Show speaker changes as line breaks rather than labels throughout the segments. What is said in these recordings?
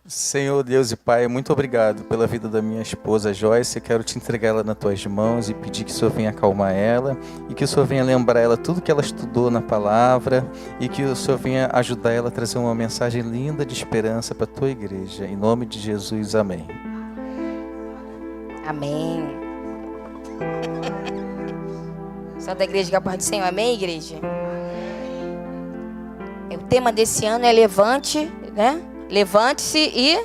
Senhor Deus e Pai, muito obrigado pela vida da minha esposa Joyce. Eu quero te entregar ela nas tuas mãos e pedir que o Senhor venha acalmar ela e que o Senhor venha lembrar ela tudo que ela estudou na palavra e que o Senhor venha ajudar ela a trazer uma mensagem linda de esperança para a tua igreja. Em nome de Jesus, amém.
Amém. Só da igreja que é a paz do Senhor, amém, igreja? O tema desse ano é levante, né? Levante-se e...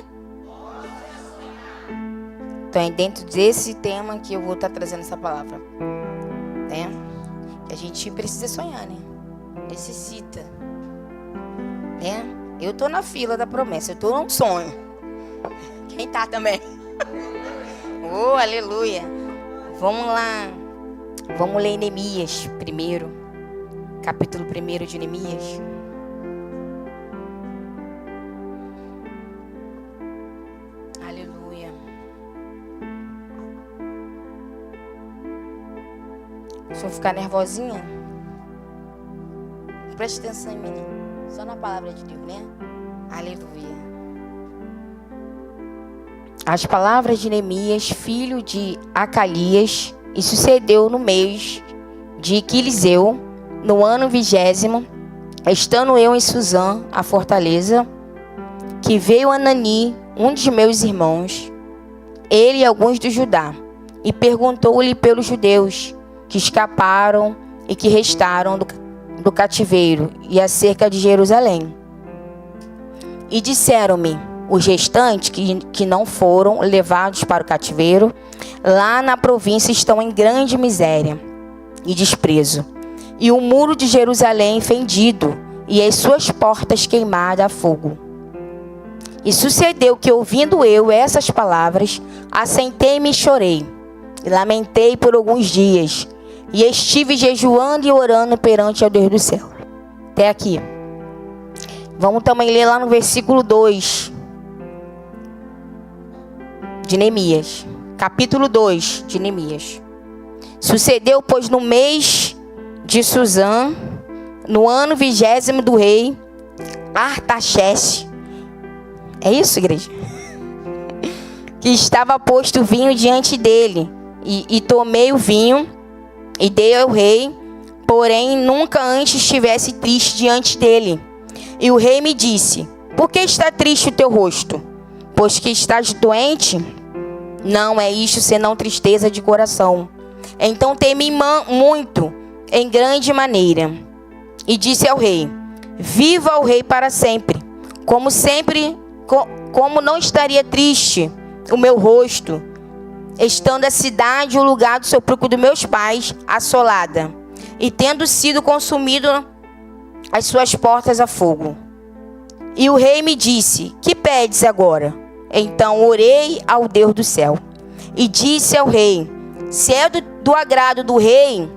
Então é dentro desse tema que eu vou estar trazendo essa palavra, né? Que a gente precisa sonhar, né? Necessita, né? Eu tô na fila da promessa, eu tô num sonho. Quem tá também? Oh, aleluia. Vamos lá. Vamos ler Neemias primeiro. Capítulo 1 de Neemias. Aleluia. Se eu ficar nervosinha, preste atenção em mim. Só na palavra de Deus, né? Aleluia. As palavras de Neemias, filho de Acalias, e sucedeu no mês de Quiliseu, no ano 20º, estando eu em Suzã, a fortaleza, que veio Anani, um dos meus irmãos, ele e alguns do Judá, e perguntou-lhe pelos judeus que escaparam e que restaram do cativeiro, e acerca de Jerusalém. E disseram-me, os restantes que não foram levados para o cativeiro, lá na província estão em grande miséria e desprezo, e o muro de Jerusalém fendido, e as suas portas queimadas a fogo. E sucedeu que, ouvindo eu essas palavras, assentei-me e chorei, e lamentei por alguns dias, e estive jejuando e orando perante ao Deus do céu. Até aqui. Vamos também ler lá no versículo 2 de Neemias. Capítulo 2 de Neemias. Sucedeu, pois, no mês de Suzã, no ano 20º do rei Artaxerxes. É isso, igreja? Que estava posto vinho diante dele. E tomei o vinho e dei ao rei, porém nunca antes estivesse triste diante dele. E o rei me disse, por que está triste o teu rosto? Pois que estás doente? Não é isto senão tristeza de coração. Então temi muito, em grande maneira. E disse ao rei, viva o rei para sempre. Como não estaria triste o meu rosto, estando a cidade, o lugar do sepulcro dos meus pais, assolada, e tendo sido consumido as suas portas a fogo. E o rei me disse, que pedes agora? Então orei ao Deus do céu, e disse ao rei, se é do agrado do rei,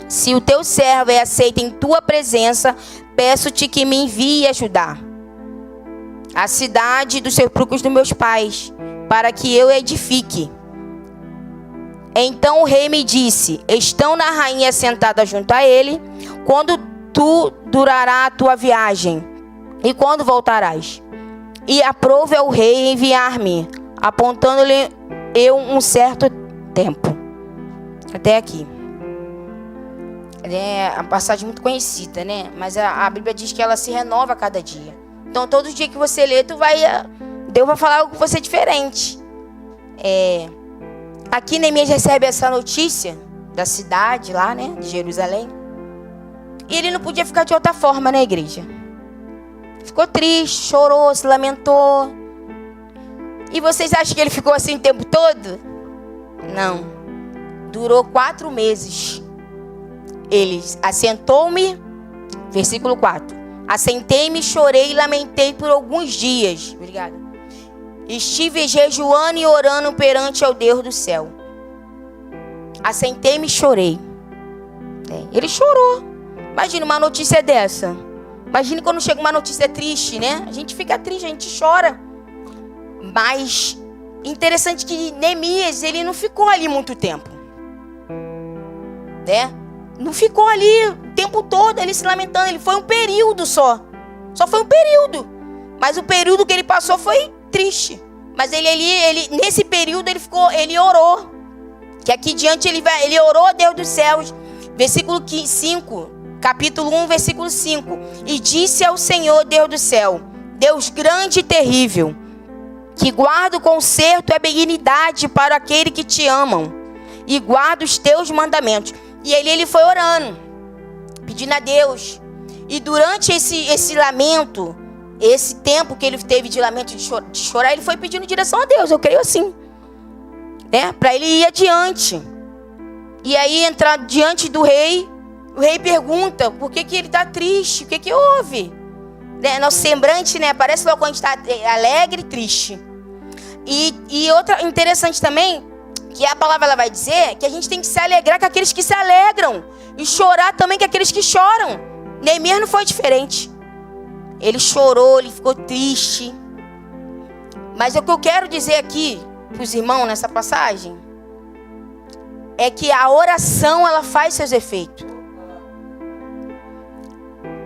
se o teu servo é aceito em tua presença, peço-te que me envie ajudar a cidade dos sepulcros dos meus pais, para que eu edifique. Então o rei me disse, estão na rainha sentada junto a ele, quando tu durará a tua viagem, e quando voltarás? E aprouve ao rei enviar-me, apontando-lhe eu um certo tempo. Até aqui. É uma passagem muito conhecida, né? Mas a Bíblia diz que ela se renova a cada dia. Então, todo dia que você lê, Deus vai falar algo com você diferente. Aqui Neemias recebe essa notícia da cidade lá, né? De Jerusalém. E ele não podia ficar de outra forma, né, igreja? Ficou triste, chorou, se lamentou. E vocês acham que ele ficou assim o tempo todo? Não. Durou 4 meses. Ele assentou-me, versículo 4. Assentei-me, chorei e lamentei por alguns dias. Obrigada. Estive jejuando e orando perante ao Deus do céu. Assentei-me e chorei. Ele chorou. Imagina uma notícia dessa. Imagina quando chega uma notícia triste, né? A gente fica triste, a gente chora. Mas interessante que Neemias, ele não ficou ali muito tempo, né? Não ficou ali o tempo todo, ele se lamentando. Ele foi um período só. Só foi um período. Mas o período que ele passou foi triste. Mas ele nesse período ele orou. Que aqui diante ele orou a Deus dos céus. Versículo 5, capítulo 1, versículo 5. E disse ao Senhor, Deus do céu, Deus grande e terrível, que guarda o conserto e a benignidade para aquele que te amam, e guarda os teus mandamentos. E ele foi orando, pedindo a Deus. E durante esse lamento, esse tempo que ele teve de lamento, de chorar, ele foi pedindo direção a Deus, eu creio assim, né? Para ele ir adiante. E aí entrar diante do rei, o rei pergunta por que ele está triste, o que houve? Né? Nosso semblante, né? Parece logo quando a gente está alegre e triste. E outra interessante também, que a palavra ela vai dizer que a gente tem que se alegrar com aqueles que se alegram e chorar também com aqueles que choram. Neemias não foi diferente. Ele chorou, ele ficou triste. Mas o que eu quero dizer aqui para os irmãos nessa passagem é que a oração ela faz seus efeitos.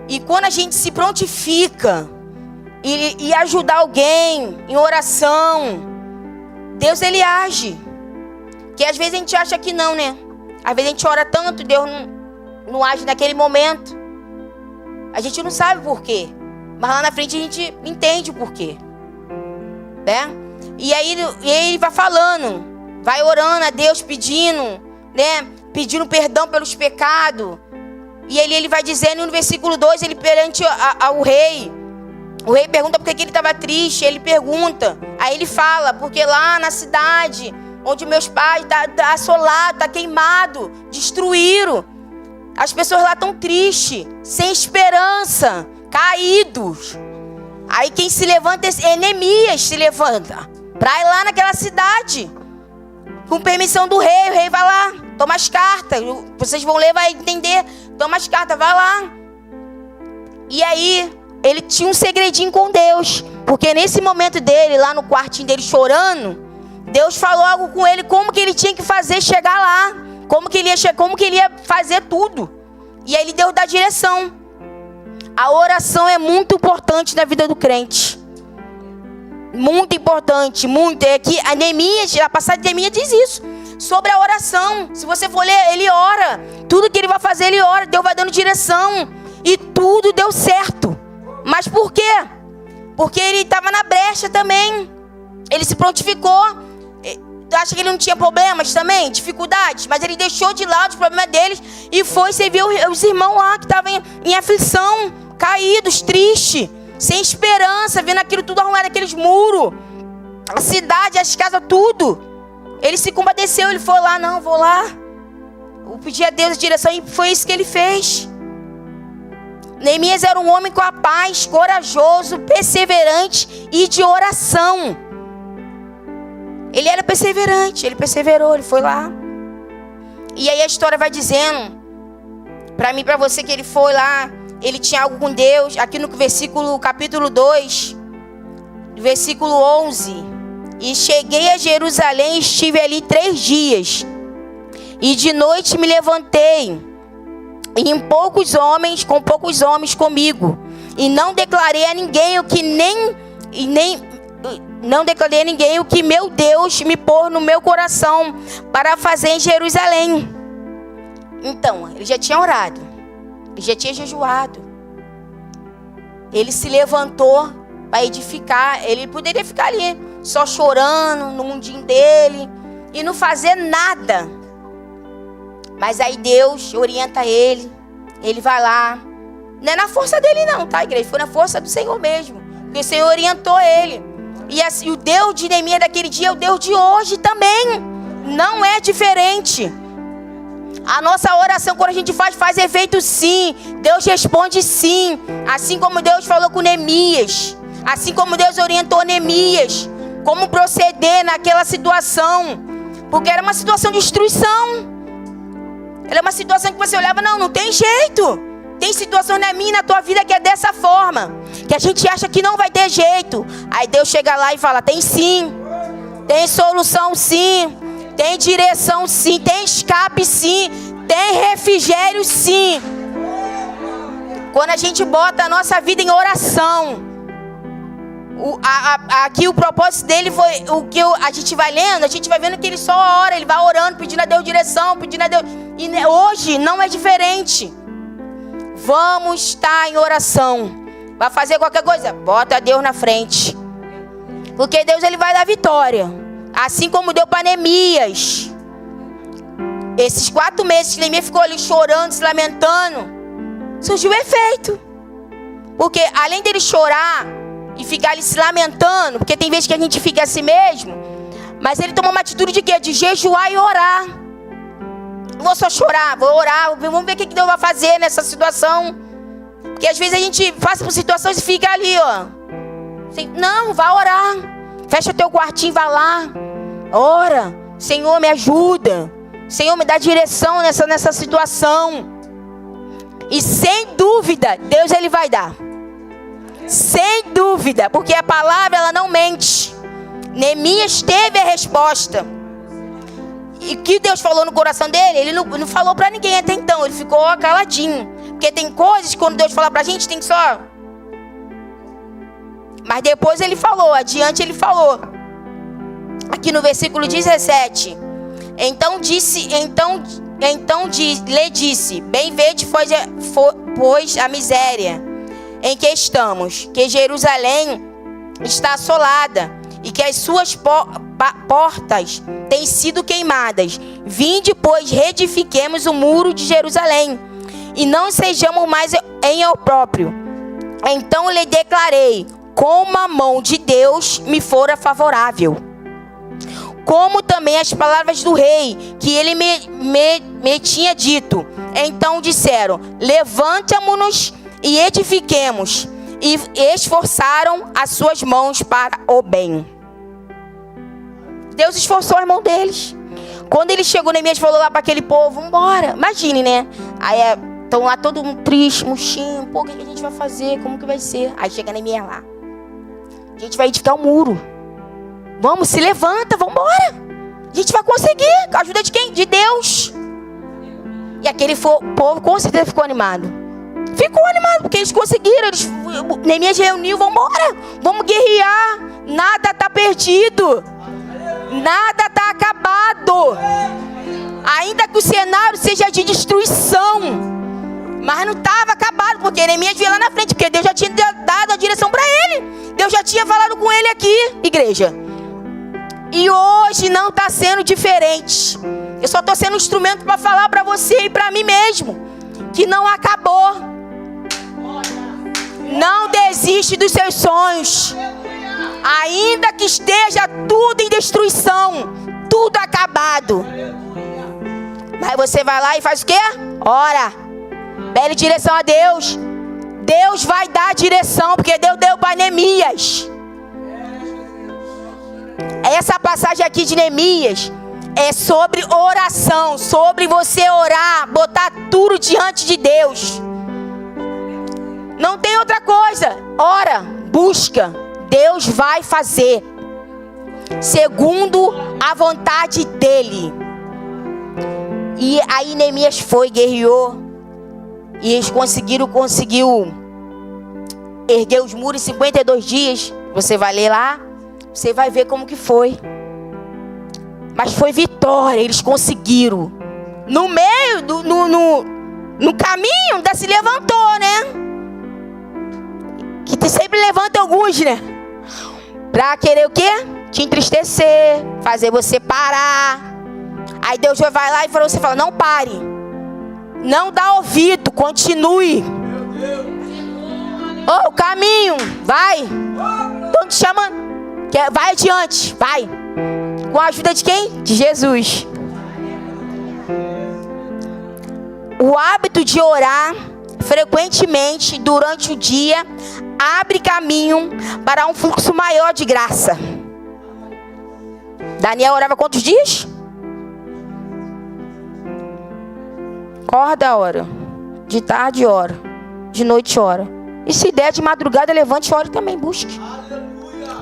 E quando a gente se prontifica e ajudar alguém em oração, Deus ele age. Que às vezes a gente acha que não, né? Às vezes a gente ora tanto, Deus não age naquele momento. A gente não sabe por quê. Mas lá na frente a gente entende o porquê. Né? E aí ele vai falando, vai orando a Deus, pedindo, né? Pedindo perdão pelos pecados. E ele vai dizendo no versículo 2, ele perante ao rei. O rei pergunta por que ele estava triste. Ele pergunta. Aí ele fala, porque lá na cidade onde meus pais tá assolado, tá queimado, destruíram. As pessoas lá estão tristes, sem esperança, caídos. Aí quem se levanta é Neemias, se levanta para ir lá naquela cidade. Com permissão do rei, o rei vai lá, toma as cartas. Vocês vão ler, vai entender. Toma as cartas, vai lá. E aí, ele tinha um segredinho com Deus. Porque nesse momento dele, lá no quartinho dele chorando, Deus falou algo com ele, como que ele tinha que fazer chegar lá. Como que ele ia fazer tudo. E aí Deus dá direção. A oração é muito importante na vida do crente. Muito importante, muito. É que a Neemias, a passagem de Neemias diz isso. Sobre a oração. Se você for ler, ele ora. Tudo que ele vai fazer, ele ora. Deus vai dando direção. E tudo deu certo. Mas por quê? Porque ele estava na brecha também. Ele se prontificou. Acha que ele não tinha problemas também, dificuldades, mas ele deixou de lado os problemas deles e foi servir os irmãos lá que estavam em aflição, caídos, tristes, sem esperança, vendo aquilo tudo arrumado, aqueles muros, a cidade, as casas, tudo. Ele se compadeceu, ele foi lá, não, vou lá. Eu pedi a Deus a direção e foi isso que ele fez. Neemias era um homem com a paz, corajoso, perseverante e de oração. Ele era perseverante, ele perseverou, ele foi lá. E aí a história vai dizendo, para mim, para você, que ele foi lá, ele tinha algo com Deus. Aqui no capítulo 2, versículo 11. E cheguei a Jerusalém e estive ali 3 dias. E de noite me levantei, e com poucos homens comigo. E não declarei a ninguém o que meu Deus me pôs no meu coração para fazer em Jerusalém. Então, ele já tinha orado, ele já tinha jejuado, ele se levantou para edificar. Ele poderia ficar ali, só chorando no mundinho dele e não fazer nada. Mas aí Deus orienta ele, ele vai lá. Não é na força dele não, tá, igreja? Foi na força do Senhor mesmo, porque o Senhor orientou ele. E assim, o Deus de Neemias daquele dia é o Deus de hoje também. Não é diferente. A nossa oração, quando a gente faz efeito sim. Deus responde sim. Assim como Deus falou com Neemias. Assim como Deus orientou Neemias. Como proceder naquela situação. Porque era uma situação de destruição. Era uma situação que você olhava, não tem jeito. Tem situação na minha e na tua vida que é dessa forma, que a gente acha que não vai ter jeito. Aí Deus chega lá e fala, tem sim. Tem solução sim. Tem direção sim. Tem escape sim. Tem refrigério sim. Quando a gente bota a nossa vida em oração, Aqui o propósito dele foi o que a gente vai lendo, a gente vai vendo que ele só ora, ele vai orando, pedindo a Deus direção, pedindo a Deus. E hoje não é diferente. Vamos estar em oração. Vai fazer qualquer coisa, bota Deus na frente. Porque Deus ele vai dar vitória. Assim como deu para Neemias. Esses 4 meses que Neemias ficou ali chorando, se lamentando, surgiu o efeito. Porque além dele chorar e ficar ali se lamentando, porque tem vezes que a gente fica assim mesmo, mas ele tomou uma atitude de quê? De jejuar e orar. Não vou só chorar, vou orar, vamos ver o que Deus vai fazer nessa situação. Porque às vezes a gente passa por situações e fica ali, ó. Não, vai orar. Fecha teu quartinho, vai lá. Ora. Senhor, me ajuda. Senhor, me dá direção nessa situação. E sem dúvida, Deus ele vai dar. Sem dúvida, porque a palavra ela não mente. Neemias teve a resposta. E o que Deus falou no coração dele, ele não falou para ninguém até então. Ele ficou caladinho. Porque tem coisas que quando Deus fala pra gente, tem que só... Mas depois ele falou, adiante ele falou. Aqui no versículo 17. Então lhe disse, bem vede pois a miséria em que estamos, que Jerusalém está assolada e que as suas portas têm sido queimadas. Vinde, pois, reedifiquemos o muro de Jerusalém e não sejamos mais em opróbrio. Então lhe declarei, como a mão de Deus me fora favorável, como também as palavras do rei, que ele me tinha dito. Então disseram, levantamo-nos e edifiquemos, e esforçaram as suas mãos para o bem. Deus esforçou as mãos deles. Quando ele chegou, Neemias falou lá para aquele povo, vamos embora. Imagine, né? Aí estão lá todo mundo triste, murchinho. Pô, o que a gente vai fazer? Como que vai ser? Aí chega Neemias lá. A gente vai edificar um muro. Vamos, se levanta, vamos embora. A gente vai conseguir. Com a ajuda de quem? De Deus. E aquele povo com certeza ficou animado. Ficou animado, porque eles conseguiram. Neemias reuniu, vamos embora. Vamos guerrear. Nada está perdido. Nada está acabado. Ainda que o cenário seja de destruição, mas não estava acabado, porque Neemias veio lá na frente, porque Deus já tinha dado a direção para ele. Deus já tinha falado com ele aqui, igreja. E hoje não está sendo diferente. Eu só estou sendo um instrumento para falar para você e para mim mesmo, que não acabou. Não desiste dos seus sonhos. Ainda que esteja tudo em destruição, tudo acabado, mas você vai lá e faz o quê? Ora, pede direção a Deus. Deus vai dar direção, porque Deus deu para Neemias. Essa passagem aqui de Neemias é sobre oração, sobre você orar, botar tudo diante de Deus. Não tem outra coisa. Ora, busca. Deus vai fazer segundo a vontade dele. E aí Neemias foi, guerreou, e eles conseguiu erguer os muros em 52 dias. Você vai ler lá, você vai ver como que foi. Mas foi vitória, eles conseguiram. No meio, no caminho, ainda se levantou, né? Que sempre levanta alguns, né? Pra querer o quê? Te entristecer, fazer você parar. Aí Deus vai lá e você fala, não pare. Não dá ouvido, continue. O caminho, vai. Estão te chamando. Vai adiante, vai. Com a ajuda de quem? De Jesus. O hábito de orar frequentemente durante o dia abre caminho para um fluxo maior de graça. Daniel orava quantos dias? Acorda, ora. De tarde, ora. De noite, ora. E se der de madrugada, levante e ore também. Busque.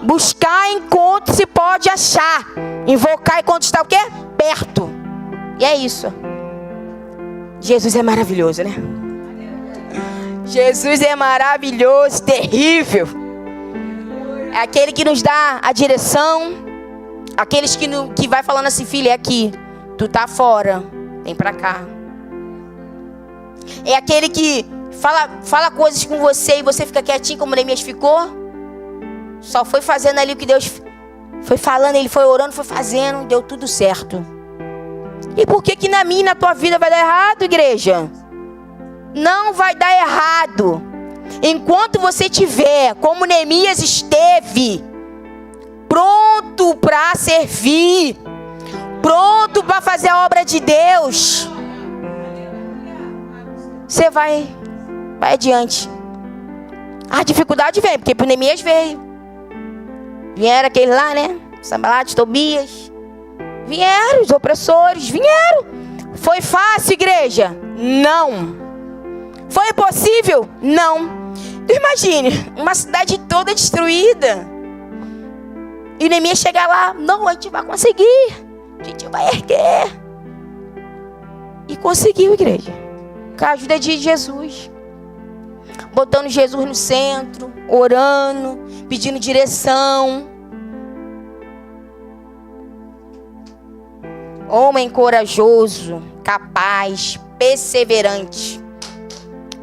Buscar enquanto se pode achar. Invocar enquanto está o quê? Perto. E é isso. Jesus é maravilhoso, né? Jesus é maravilhoso, terrível. É aquele que nos dá a direção. Aqueles que vai falando assim, filho, é aqui. Tu tá fora, vem pra cá. É aquele que fala coisas com você e você fica quietinho como Neemias ficou. Só foi fazendo ali o que Deus foi falando, ele foi orando, foi fazendo, deu tudo certo. E por que na minha e na tua vida vai dar errado, igreja? Não vai dar errado. Enquanto você tiver, como Neemias esteve, pronto para servir, pronto para fazer a obra de Deus, você vai adiante. A dificuldade vem, porque pro Neemias veio. Vieram aqueles lá, né? Sanbalate, Tobias. Vieram os opressores, vieram. Foi fácil, igreja? Não. Foi impossível? Não. Tu imagine, uma cidade toda destruída. E Neemias chegar lá, não, a gente vai conseguir. A gente vai erguer. E conseguiu, igreja. Com a ajuda de Jesus. Botando Jesus no centro, orando, pedindo direção. Homem corajoso, capaz, perseverante.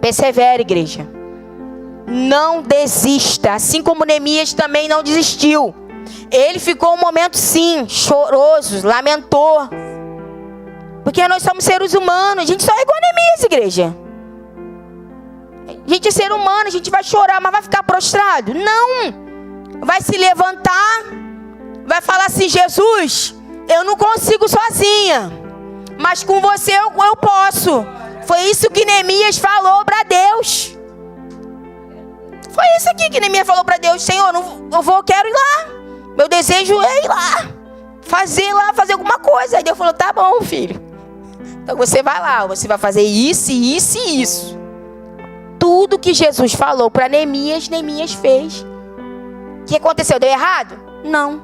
Persevere, igreja. Não desista. Assim como Neemias também não desistiu. Ele ficou um momento, sim, choroso, lamentou. Porque nós somos seres humanos. A gente só é igual a Neemias, igreja. A gente é ser humano, a gente vai chorar, mas vai ficar prostrado? Não. Vai se levantar, vai falar assim, Jesus, eu não consigo sozinha, mas com você eu posso. Foi isso que Neemias falou para Deus. Foi isso aqui que Neemias falou para Deus. Senhor, eu quero ir lá. Meu desejo é ir lá. Fazer alguma coisa. Aí Deus falou, tá bom, filho. Então você vai lá, você vai fazer isso, isso e isso. Tudo que Jesus falou para Neemias, Neemias fez. O que aconteceu? Deu errado? Não.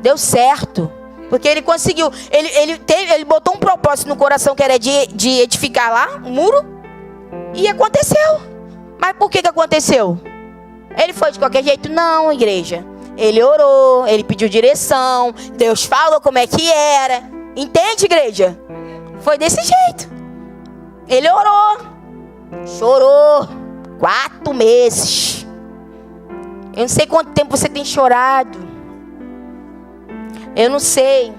Deu certo. Porque ele conseguiu. Ele botou um propósito no coração que era de edificar lá um muro. E aconteceu. Mas por que aconteceu? Ele foi de qualquer jeito? Não, igreja. Ele orou, ele pediu direção. Deus falou como é que era. Entende, igreja? Foi desse jeito. Ele orou. Chorou 4 meses. Eu não sei quanto tempo você tem chorado. Eu não sei.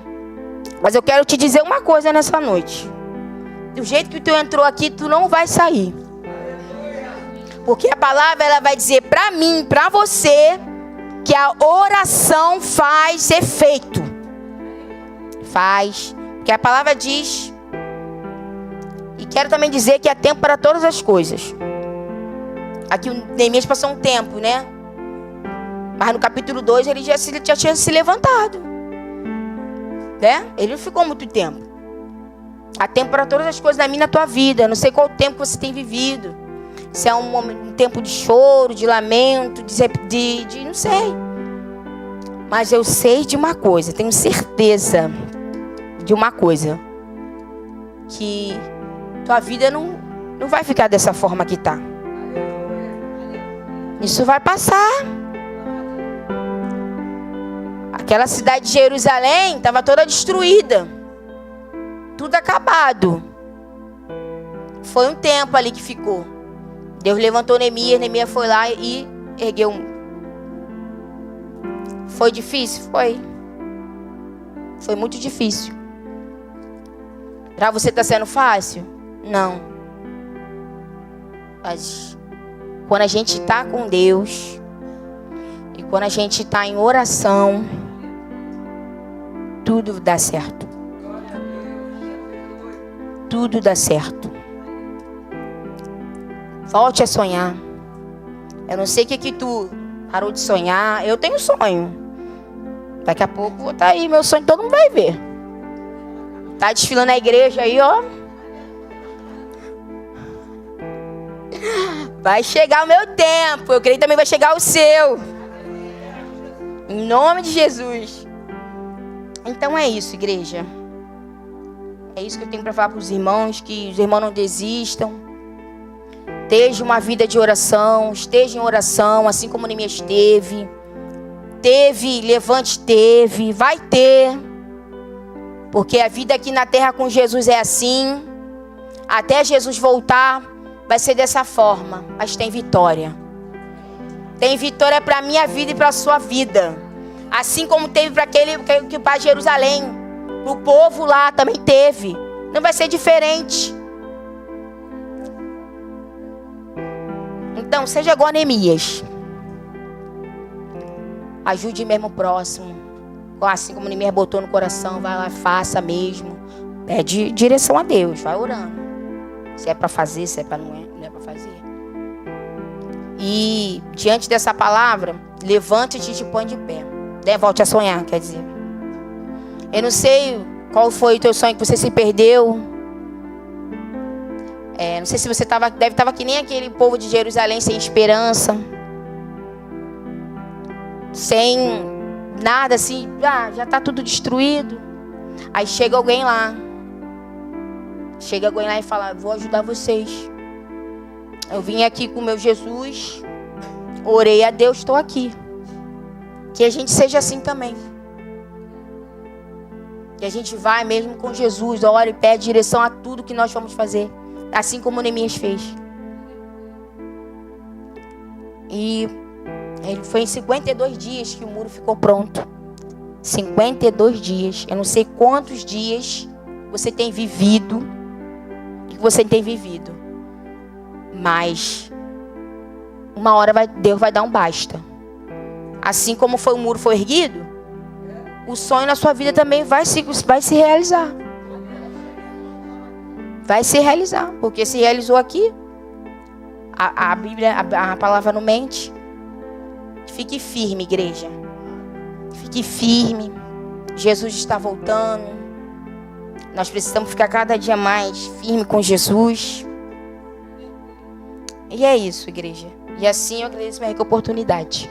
Mas eu quero te dizer uma coisa nessa noite. Do jeito que tu entrou aqui, tu não vai sair. Porque a palavra ela vai dizer para mim, para você, que a oração faz efeito. Faz. Porque a palavra diz. E quero também dizer que há tempo para todas as coisas. Aqui o Neemias passou um tempo, né? Mas no capítulo 2 ele já tinha se levantado. Né? Ele não ficou muito tempo. Há tempo para todas as coisas na minha e na tua vida. Eu não sei qual tempo que você tem vivido. Se é um tempo de choro, de lamento, de não sei. Mas eu sei de uma coisa, tenho certeza de uma coisa. Que tua vida não vai ficar dessa forma que está. Isso vai passar. Aquela cidade de Jerusalém estava toda destruída. Tudo acabado. Foi um tempo ali que ficou. Deus levantou Neemias. Neemias foi lá e ergueu um. Foi difícil? Foi. Foi muito difícil. Para você está sendo fácil? Não. Mas quando a gente está com Deus e quando a gente está em oração, tudo dá certo. Tudo dá certo. Volte a sonhar. Eu não sei o que tu parou de sonhar. Eu tenho sonho. Daqui a pouco vou estar aí, meu sonho todo mundo vai ver. Tá desfilando na igreja aí, ó. Vai chegar o meu tempo. Eu creio que também vai chegar o seu. Em nome de Jesus. Então é isso, igreja. É isso que eu tenho para falar para os irmãos. Que os irmãos não desistam. Esteja uma vida de oração. Esteja em oração, assim como Neemias esteve. Teve, levante, teve, vai ter. Porque a vida aqui na terra com Jesus é assim. Até Jesus voltar, vai ser dessa forma. Mas tem vitória. Tem vitória para a minha vida e para a sua vida. Assim como teve para aquele que para Jerusalém. O povo lá também teve. Não vai ser diferente. Então, seja igual a Neemias. Ajude mesmo o próximo. Assim como Neemias botou no coração, vai lá, faça mesmo. Pede direção a Deus, vai orando. Se é para fazer, se é para não é para fazer. E diante dessa palavra, levante-te e te põe de pé. Volte a sonhar, quer dizer. Eu não sei qual foi o teu sonho que você se perdeu. Não sei se você deve estar que nem aquele povo de Jerusalém, sem esperança. Sem nada assim, já está tudo destruído. Aí chega alguém lá. Chega alguém lá e fala, vou ajudar vocês. Eu vim aqui com o meu Jesus. Orei a Deus, estou aqui. Que a gente seja assim também. Que a gente vai mesmo com Jesus, ora e pede direção a tudo que nós vamos fazer. Assim como Neemias fez. E foi em 52 dias que o muro ficou pronto. 52 dias. Eu não sei quantos dias você tem vivido. Que você tem vivido. Mas uma hora Deus vai dar um basta. Assim como o muro foi erguido, o sonho na sua vida também vai se realizar. Vai se realizar. Porque se realizou aqui. A Bíblia, a palavra não mente. Fique firme, igreja. Fique firme. Jesus está voltando. Nós precisamos ficar cada dia mais firme com Jesus. E é isso, igreja. E assim eu agradeço a minha oportunidade.